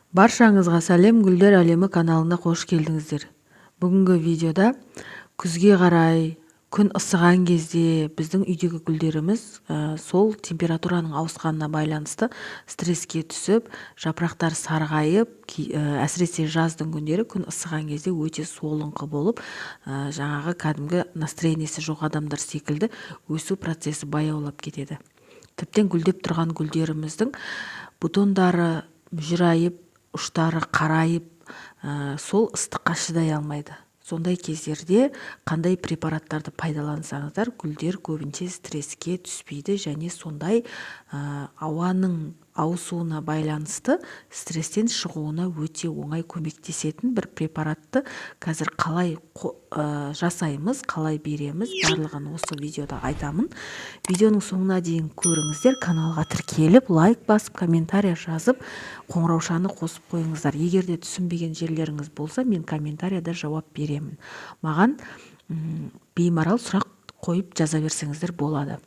Баршаңызға сәлем, Гүлдер әлемі каналына қош келдіңіздер. Бүгінгі видеода күзге қарай күн ысыған кезде біздің үйдегі гүлдеріміз сол температураның ауысқанына байланысты стресске түсіп, жапырақтар сарғайып, әсіресе жаздың күндері күн ысыған кезде өте солыңқы болып, жаңағы кәдімгі настроениесі жоқ адамдар секілді өсу процесі баяулап кетеді. Тіптен гүлдеп тұрған гүлдеріміздің бутондары мүжірайып, ұштары қарайып, сол ыстыққа шыдай алмайды. Сондай кездерде қандай препараттарды пайдалансаңыздар, гүлдер көбінше стресске түспейді және сондай ауаның ауысуына байланысты стресстен шығуына өте оңай көмектесетін бір препаратты қазір қалай жасаймыз, қалай береміз, барлығын осы видеода айтамын. Видеоның соңына дейін көріңіздер, каналға тіркеліп, лайк басып, комментария жазып, қоңыраушаны қосып қойыңыздар. Егер де түсінбеген жерлеріңіз болса, мен комментарияда жауап беремін. Маған беймарал сұрақ қойып жаза берсеңіздер болады.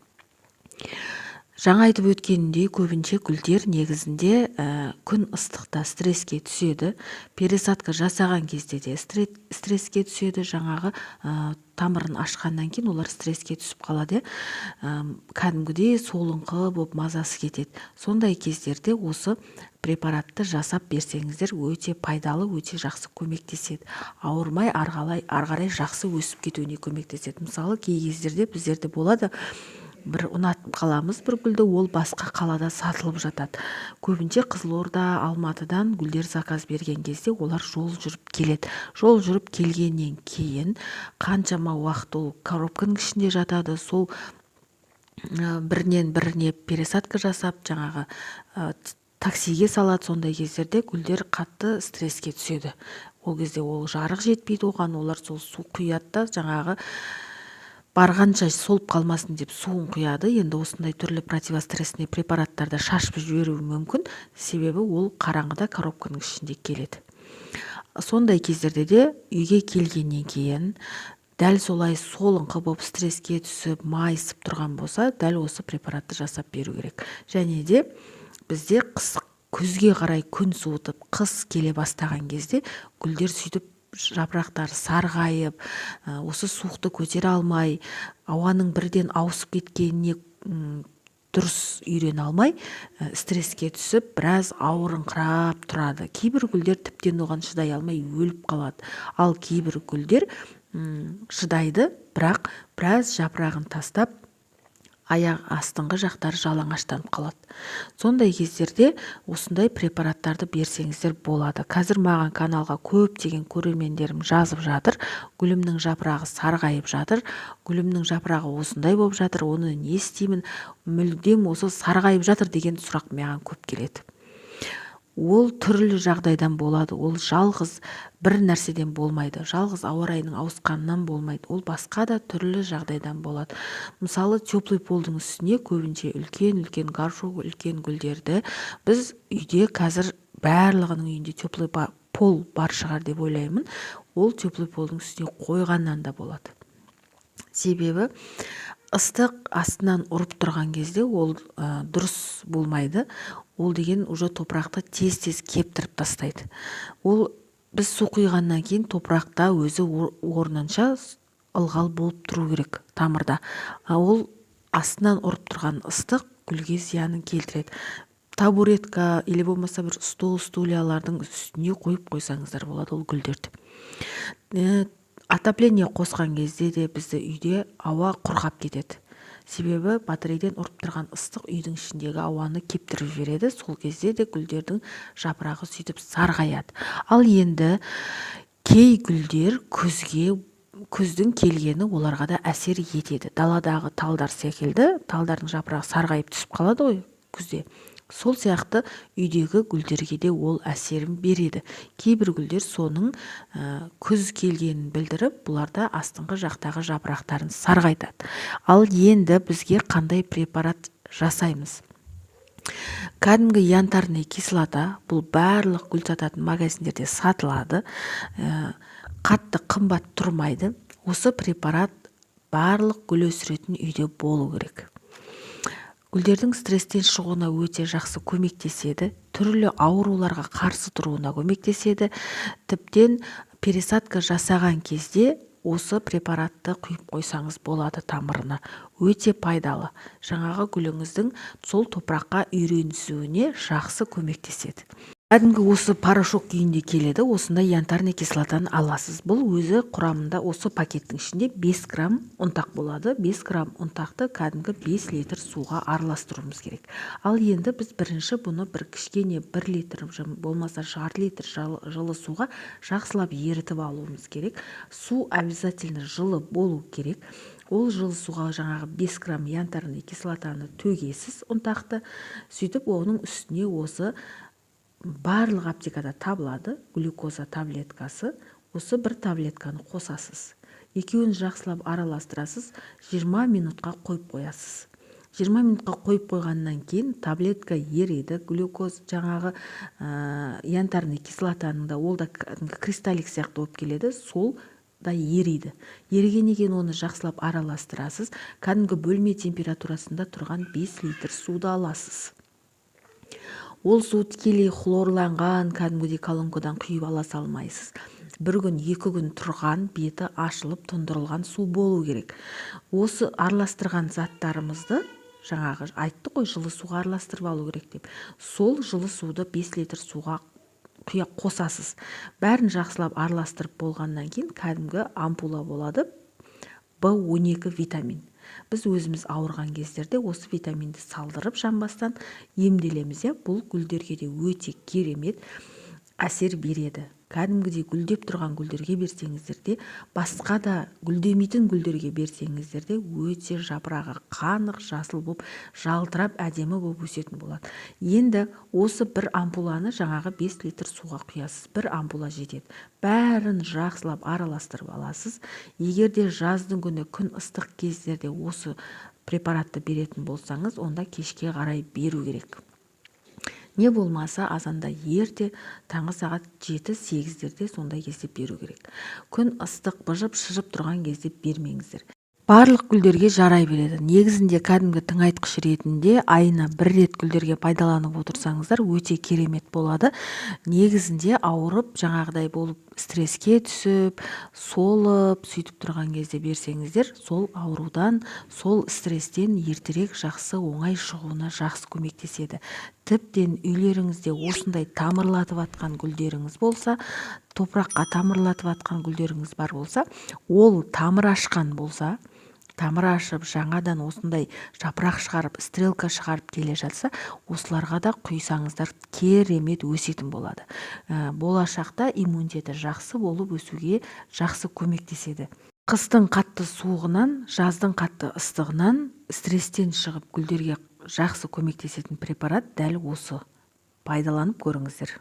Жаңа айтып өткеніндей, көбінше гүлдер негізінде күн ыстықта стресске түседі. Пересадка жасаған кезде де стресске түседі. Жаңағы тамырын ашқаннан кейін олар стресске түсіп қалады. Кәдімгідей солыңқы болып мазасы кетеді. Сондай кездерде осы препаратты жасап берсеңіздер өте пайдалы, өте жақсы көмектеседі. Ауырмай ары қарай жақсы өсіп кетуіне көмектеседі. Мысалы, кей кездерде біздерде болады, бір ұнатып қаламыз бір гүлді, ол басқа қалада сатылып жатады. Көбінше Қызылорда, Алматыдан гүлдер заказ берген кезде олар жол жүріп келеді. Жол жүріп келгеннен кейін қаншама уақыт ол коробканың ішінде жатады. Сол бірінен біріне пересадка жасап, жаңағы таксиге салады. Сондай кездерде гүлдер қатты стресске түседі. Ол кезде ол жарық жетпейді оған, олар сол су құяды да, жаңағы барғанша солып қалмасын деп суын құяды. Енді осындай түрлі противострессный препараттарды шашып жіберуі мүмкін, себебі ол қараңғыда коробканың ішінде келеді. Сондай кездерде де үйге келгеннен кейін дәл солай солыңқы болып стресске түсіп, майысып тұрған болса, дәл осы препаратты жасап беру керек. Және де бізде күзге қарай күн суытып, қыс келе бастаған кезде гүлдер сөйтіп жапырақтары сарғайып, осы суықты көтере алмай, ауаның бірден ауысып кеткеніне дұрыс үйрене алмай, стресске түсіп, біраз ауырыңқырап тұрады. Кейбір гүлдер тіптен оған шыдай алмай өліп қалады. Ал кейбір гүлдер шыдайды, бірақ біраз жапырағын тастап, аяқ астыңғы жақтары жалаңаштанып қалады. Сондай кездерде осындай препараттарды берсеңіздер болады. Қазір маған каналға көптеген көрермендерім жазып жатыр. Гүлімнің жапырағы сарғайып жатыр. Гүлімнің жапырағы осындай болып жатыр. Оны не істеймін? Мүлдем осы сарғайып жатыр деген сұрақ маған көп келеді. Ол түрлі жағдайдан болады. Ол жалғыз бір нәрседен болмайды. Жалғыз ауа райының ауысқанынан болмайды. Ол басқа да түрлі жағдайдан болады. Мысалы, теплый полдың үстіне көбінше үлкен горшок, үлкен гүлдерді біз үйде қазір барлығының үйінде теплый пол бар шығар деп ойлаймын. Ол теплый полдың үстіне қойғаннан да болады. Себебі ыстық астынан ұрып тұрған кезде ол дұрыс болмайды. Ол деген уже топырақты тез кептіріп тастайды. Ол біз су құйғаннан кейін топырақта өзі орнынша ылғал болып тұру керек тамырда. Ол астынан ұрып тұрған ыстық гүлге зиянын келтіреді. Табуретка или болмаса бір стульялардың үстіне қойып қойсаңыздар болады ол гүлдерді. Отопление қосқан кезде де бізді үйде ауа құрғап кетеді. Себебі батарейден ұрып тұрған ыстық үйдің ішіндегі ауаны кептіріп жібереді. Сол кезде де гүлдердің жапырағы сөйтіп сарғаяды. Ал енді кей гүлдер күздің келгені оларға да әсер етеді. Даладағы талдар секілді, талдардың жапырағы сарғайып түсіп қалады ғой күзде. Сол сияқты үйдегі гүлдерге де ол әсерін береді. Кейбір гүлдер соның күз келгенін білдіріп, бұларда астыңғы жақтағы жапырақтарын сарғайтады. Ал енді бізге қандай препарат жасаймыз? Кәдімгі янтарный кислота, бұл барлық гүл сататын магазиндерде сатылады. Қатты қымбат тұрмайды. Осы препарат барлық гүл өсіретін үйде болу керек. Гүлдердің стресстен шығуына өте жақсы көмектеседі. түрлі ауруларға қарсы тұруына көмектеседі. Тіптен пересадка жасаған кезде осы препаратты құйып қойсаңыз болады тамырына. Өте пайдалы. Жаңағы гүліңіздің сол топыраққа үйренісуіне жақсы көмектеседі. Кәдімгі осы порошок күйінде келеді. Осында янтарный кислотаны аласыз. Бұл өзі құрамында осы пакеттің ішінде 5 грамм ұнтақ болады. 5 грамм ұнтақты кәдімгі 5 литр суға араластыруымыз керек. Ал енді біз бірінші бұны бір кішкене 1 литр болмаса жарты литр жылы суға жақсылап ерітіп алуымыз керек. Су обязательно жылы болу керек. Ол жылы суға жаңағы 5 грамм янтарный кислотаны төгесіз ұнтақты. Сөйтіп оның үстіне осы барлық аптекада табылады глюкоза таблеткасы. Осы бір таблетканы қосасыз. Екеуін жақсылап араластырасыз. 20 минутқа қойып қоясыз. 20 минутқа қойып қойғаннан кейін таблетка ериді. Глюкоз жаңағы янтарный кислотаның да ол да кристаллик сияқты болып келеді. Сол да ериді. Ерігеннен кейін оны жақсылап араластырасыз. Кәдімгі бөлме температурасында тұрған 5 литр суды аласыз. Ол су тікелей хлорланған, кәдімгідей колонкадан құйып ала салмайсыз. Бір күн, 2 күн тұрған, беті ашылып, тұндырылған су болу керек. Осы араластырған заттарымызды, жаңағы айтты ғой, жылы суға араластырып алу керек деп. Сол жылы суды 5 литр суға қосасыз. Бәрін жақсылап араластырып болғаннан кейін кәдімгі ампула болады. B12 витамин. Біз өзіміз ауырған кездерде осы витаминді салдырып жанбастан емделеміз. Бұл гүлдерге де өте керемет әсер береді. Кәдімгідей гүлдеп тұрған гүлдерге берсеңіздер де, басқа да гүлдемейтін гүлдерге берсеңіздер де өте жапырағы қанық, жасыл болып, жалтырап, әдемі болып өсетін болады. Енді осы бір ампуланы жаңағы 5 литр суға құясыз. Бір ампула жетеді. Бәрін жақсылап араластырып аласыз. Егер де жаздың күні күн ыстық кездерде осы препаратты беретін болсаңыз, онда кешке қарай беру керек. Не болмаса азанда ерте таңғы сағат 7-8-дерде сондай кезде беру керек. Күн ыстық быжып шыжып тұрған кезде бермеңіздер. Барлық гүлдерге жарай береді. Негізінде кәдімгі тыңайтқыш ретінде айына 1 рет гүлдерге пайдаланып отырсаңыздар өте керемет болады. Негізінде ауырып, жаңағыдай болып стресске түсіп, солып, сөйтіп тұрған кезде берсеңіздер, сол аурудан, сол стресстен ертерек жақсы оңай шығуына жақсы көмектеседі. Тіптен үйлеріңізде осындай тамырлатып атқан гүлдеріңіз болса, топыраққа тамырлатып атқан гүлдеріңіз бар болса, ол тамыр ашқан болса, тамыр ашып, жаңадан осындай жапырақ шығарып, стрелка шығарып келе жатса, осыларға да құйсаңыздар керемет өсетін болады. Болашақта иммунитеті жақсы болып өсуге жақсы көмектеседі. Қыстың қатты суығынан, жаздың қатты ыстығынан, стресстен шығып гүлдерге жақсы көмектесетін препарат дәл осы. Пайдаланып көріңіздер.